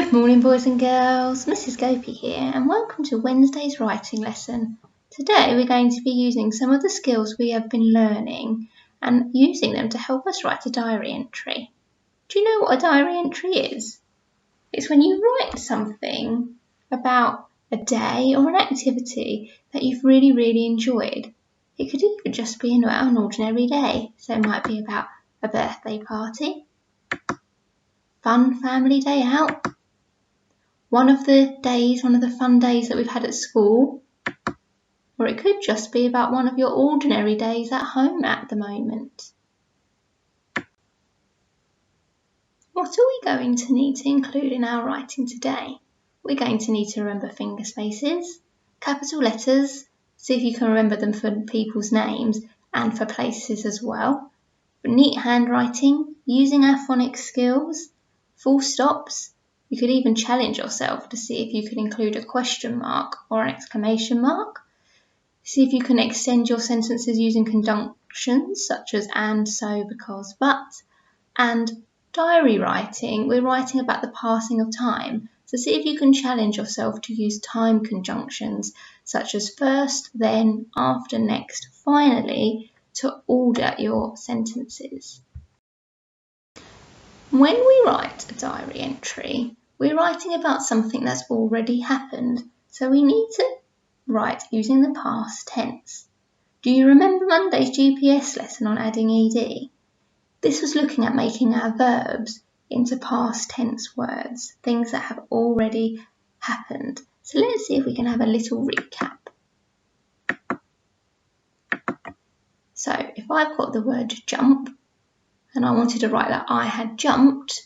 Good morning, boys and girls. Mrs. Gopi here, and welcome to Wednesday's writing lesson. Today we're going to be using some of the skills we have been learning and using them to help us write a diary entry. Do you know what a diary entry is? It's when you write something about a day or an activity that you've really enjoyed. It could even just be about an ordinary day, so it might be about a birthday party, fun family day out, one of the fun days that we've had at school, or it could just be about one of your ordinary days at home at the moment. What are we going to need to include in our writing today? We're going to need to remember finger spaces, capital letters, see if you can remember them for people's names and for places as well, neat handwriting, using our phonics skills, full stops. You could even challenge yourself to see if you could include a question mark or an exclamation mark. See if you can extend your sentences using conjunctions such as and, so, because, but. And diary writing, we're writing about the passing of time. So see if you can challenge yourself to use time conjunctions such as first, then, after, next, finally, to order your sentences. When we write a diary entry, we're writing about something that's already happened, so we need to write using the past tense. Do you remember Monday's GPS lesson on adding ed? This was looking at making our verbs into past tense words, things that have already happened. So let's see if we can have a little recap. So if I've got the word jump, and I wanted to write that I had jumped,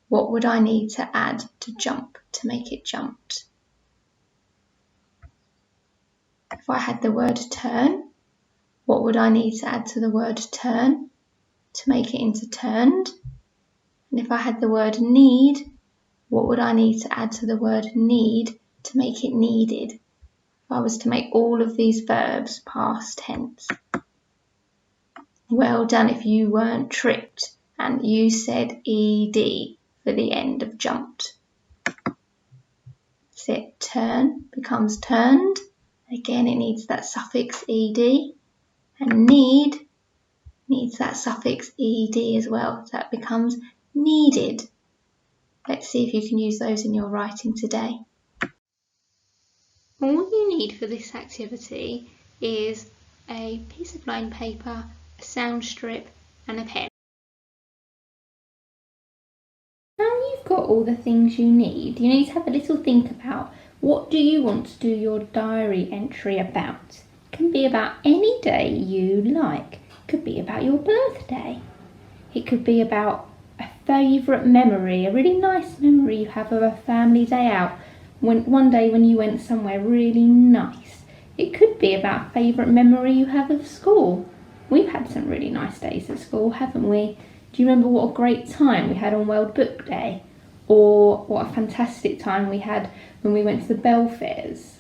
what would I need to add to jump to make it jumped? If I had the word turn, what would I need to add to the word turn to make it into turned? And if I had the word need, what would I need to add to the word need to make it needed? If I was to make all of these verbs past tense. Well done if you weren't tricked and you said ed for the end of jumped. So turn becomes turned. Again, it needs that suffix ed, and need needs that suffix ed as well. So that becomes needed. Let's see if you can use those in your writing today. All you need for this activity is a piece of lined paper, a sound strip and a pen. Now you've got all the things you need to have a little think about what do you want to do your diary entry about. It can be about any day you like. It could be about your birthday. It could be about a favourite memory, a really nice memory you have of a family day out. One day when you went somewhere really nice. It could be about a favourite memory you have of school. We've had some really nice days at school, haven't we? Do you remember what a great time we had on World Book Day? Or what a fantastic time we had when we went to the Belfairs?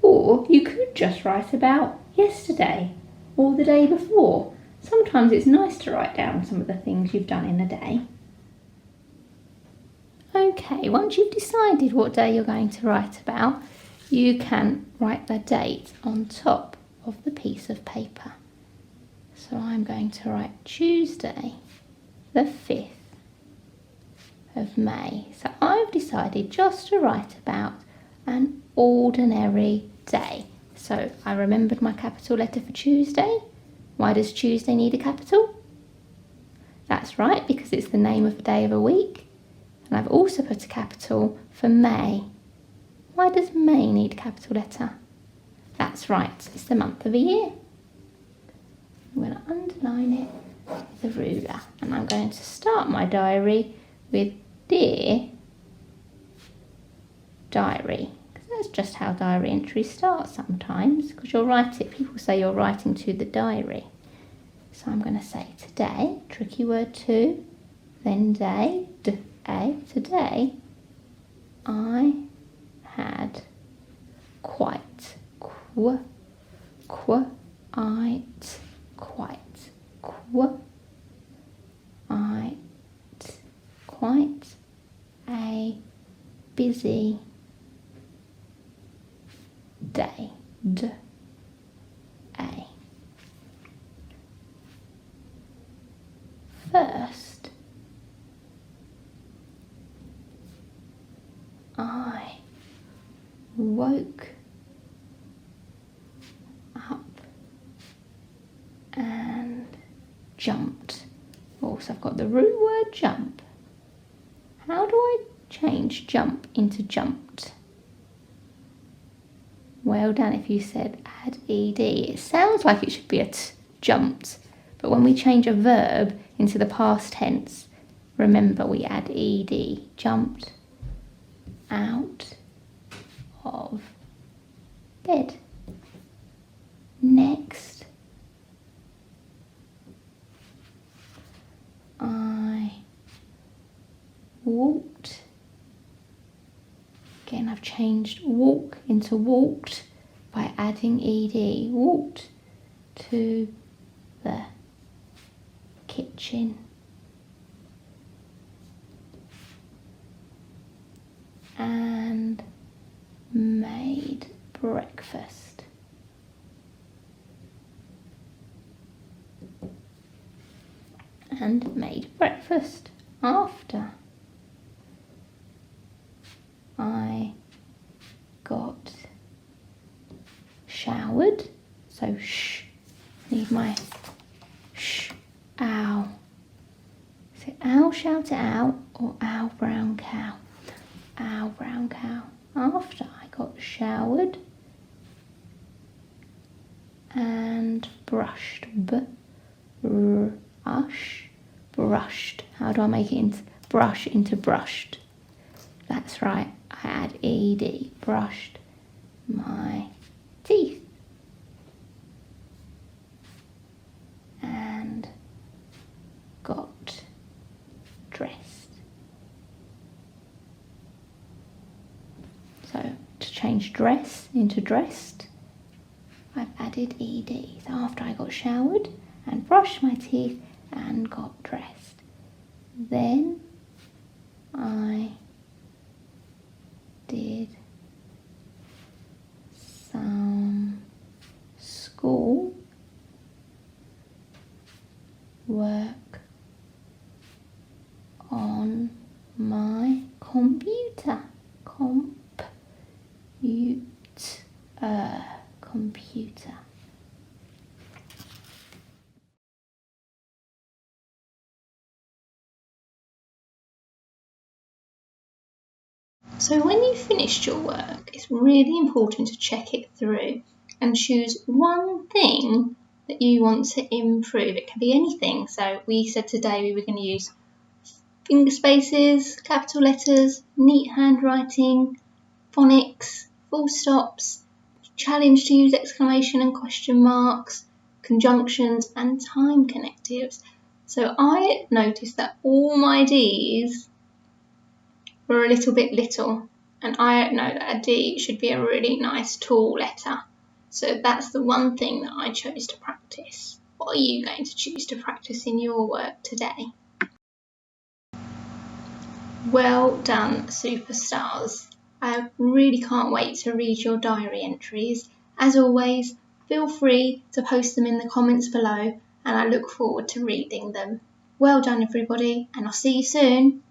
Or you could just write about yesterday or the day before. Sometimes it's nice to write down some of the things you've done in a day. Okay, once you've decided what day you're going to write about, you can write the date on top of the piece of paper. So I'm going to write Tuesday, the 5th of May. So I've decided just to write about an ordinary day. So I remembered my capital letter for Tuesday. Why does Tuesday need a capital? That's right, because it's the name of a day of a week. And I've also put a capital for May. Why does May need a capital letter? That's right, it's the month of a year. I'm going to underline it with a ruler. And I'm going to start my diary with Dear Diary. Because that's just how diary entries start sometimes. Because you'll write it, people say you're writing to the diary. So I'm going to say today, tricky word to, then day, today, I had quite, quite, a busy day. D A. First, I woke up and jumped. Also, I've got the root word jump. How do I change jump into jumped? Well done if you said add ed. It sounds like it should be a jumped, but when we change a verb into the past tense, remember we add ed. Jumped out of bed. Next, I walked. Again, I've changed walk into walked by adding ed. Walked to the kitchen. And made breakfast. And made breakfast after I got showered. So need my ow. Is it owl shout it out or owl brown cow? Owl brown cow. After I got showered and brushed. Brushed. How do I make it into brush into brushed? That's right, I add ed. Brushed my teeth. And got dressed. So to change dress into dressed, I've added ed. So after I got showered and brushed my teeth and got dressed, then I did some school work on my computer. Computer. So when you've finished your work, it's really important to check it through and choose one thing that you want to improve. It can be anything. So we said today we were going to use finger spaces, capital letters, neat handwriting, phonics, full stops, challenge to use exclamation and question marks, conjunctions and time connectives. So I noticed that all my Ds were a little bit little, and I know that a D should be a really nice tall letter. So that's the one thing that I chose to practice. What are you going to choose to practice in your work today? Well done, superstars. I really can't wait to read your diary entries. As always, feel free to post them in the comments below, and I look forward to reading them. Well done everybody, and I'll see you soon.